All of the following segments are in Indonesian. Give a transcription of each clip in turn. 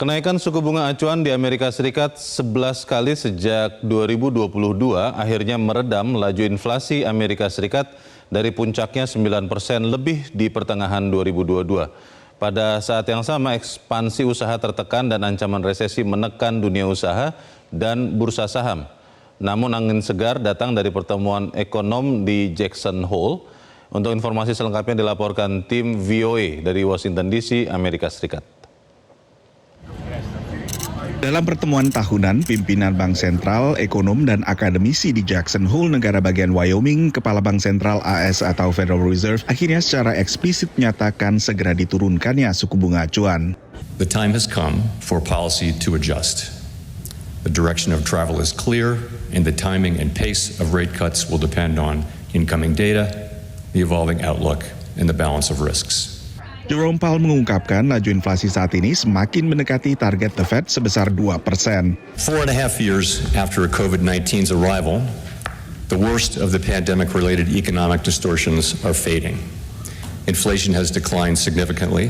Kenaikan suku bunga acuan di Amerika Serikat 11 kali sejak 2022 akhirnya meredam laju inflasi Amerika Serikat dari puncaknya 9% lebih di pertengahan 2022. Pada saat yang sama, ekspansi usaha tertekan dan ancaman resesi menekan dunia usaha dan bursa saham. Namun angin segar datang dari pertemuan ekonom di Jackson Hole. Untuk informasi selengkapnya dilaporkan tim VOA dari Washington DC, Amerika Serikat. Dalam pertemuan tahunan, pimpinan Bank Sentral, ekonom, dan akademisi di Jackson Hole, negara bagian Wyoming, Kepala Bank Sentral AS atau Federal Reserve, akhirnya secara eksplisit menyatakan segera diturunkannya suku bunga acuan. The time has come for policy to adjust. The direction of travel is clear, and the timing and pace of rate cuts will depend on incoming data, the evolving outlook, and the balance of risks. Jerome Powell mengungkapkan laju inflasi saat ini semakin mendekati target The Fed sebesar 2%. 4.5 years after COVID-19's arrival, the worst of the pandemic-related economic distortions are fading. Inflation has declined significantly.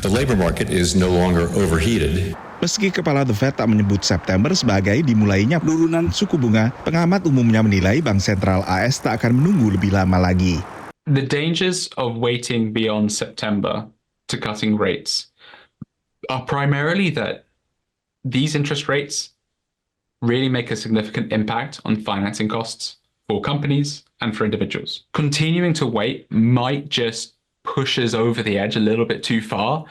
The labor market is no longer overheated. Meski Kepala The Fed tak menyebut September sebagai dimulainya penurunan suku bunga, pengamat umumnya menilai Bank Sentral AS tak akan menunggu lebih lama lagi. The dangers of waiting beyond September to cutting rates are primarily that these interest rates really make a significant impact on financing costs for companies and for individuals. Continuing to wait might just push us over the edge a little bit too far.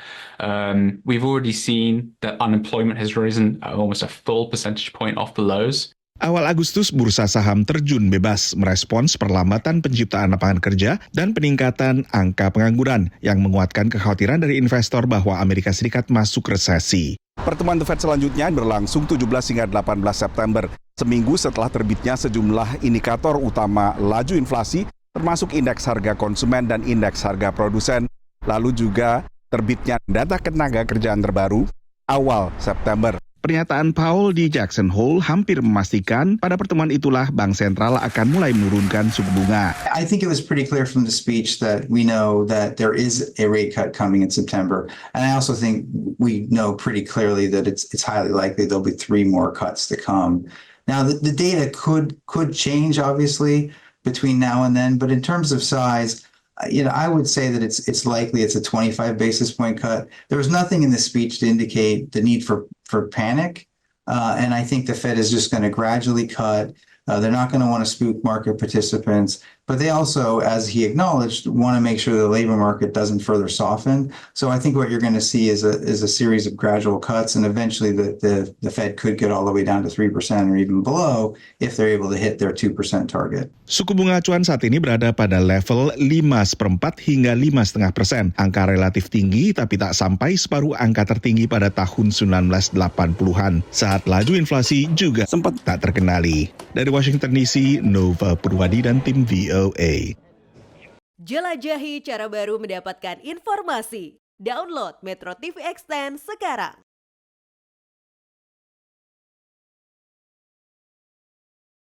We've already seen that unemployment has risen almost a full percentage point off the lows. Awal Agustus, bursa saham terjun bebas merespons perlambatan penciptaan lapangan kerja dan peningkatan angka pengangguran yang menguatkan kekhawatiran dari investor bahwa Amerika Serikat masuk resesi. Pertemuan The Fed selanjutnya berlangsung 17 hingga 18 September, seminggu setelah terbitnya sejumlah indikator utama laju inflasi, termasuk indeks harga konsumen dan indeks harga produsen, lalu juga terbitnya data tenaga kerjaan terbaru awal September. Pernyataan Powell di Jackson Hole hampir memastikan pada pertemuan itulah Bank Sentral akan mulai menurunkan suku bunga. I think it was pretty clear from the speech that we know that there is a rate cut coming in September. And I also think we know pretty clearly that it's highly likely there'll be 3 more cuts to come. Now, the data could change, obviously, between now and then. But in terms of size, I would say that it's likely it's a 25 basis point cut. There was nothing in the speech to indicate the need for panic. And I think the Fed is just going to gradually cut. They're not going to want to spook market participants, but they also, as he acknowledged, want to make sure the labor market doesn't further soften. So I think what you're going to see is a series of gradual cuts, and eventually the Fed could get all the way down to 3% or even below if they're able to hit their 2% target. Suku bunga acuan saat ini berada pada level 5,4 hingga 5,5%. Angka relatif tinggi tapi tak sampai separuh angka tertinggi pada tahun 1980-an saat laju inflasi juga sempat tak terkendali. Dari Washington DC, Nova Purwadi dan tim VOA. Jelajahi cara baru mendapatkan informasi. Download Metro TV Extend sekarang.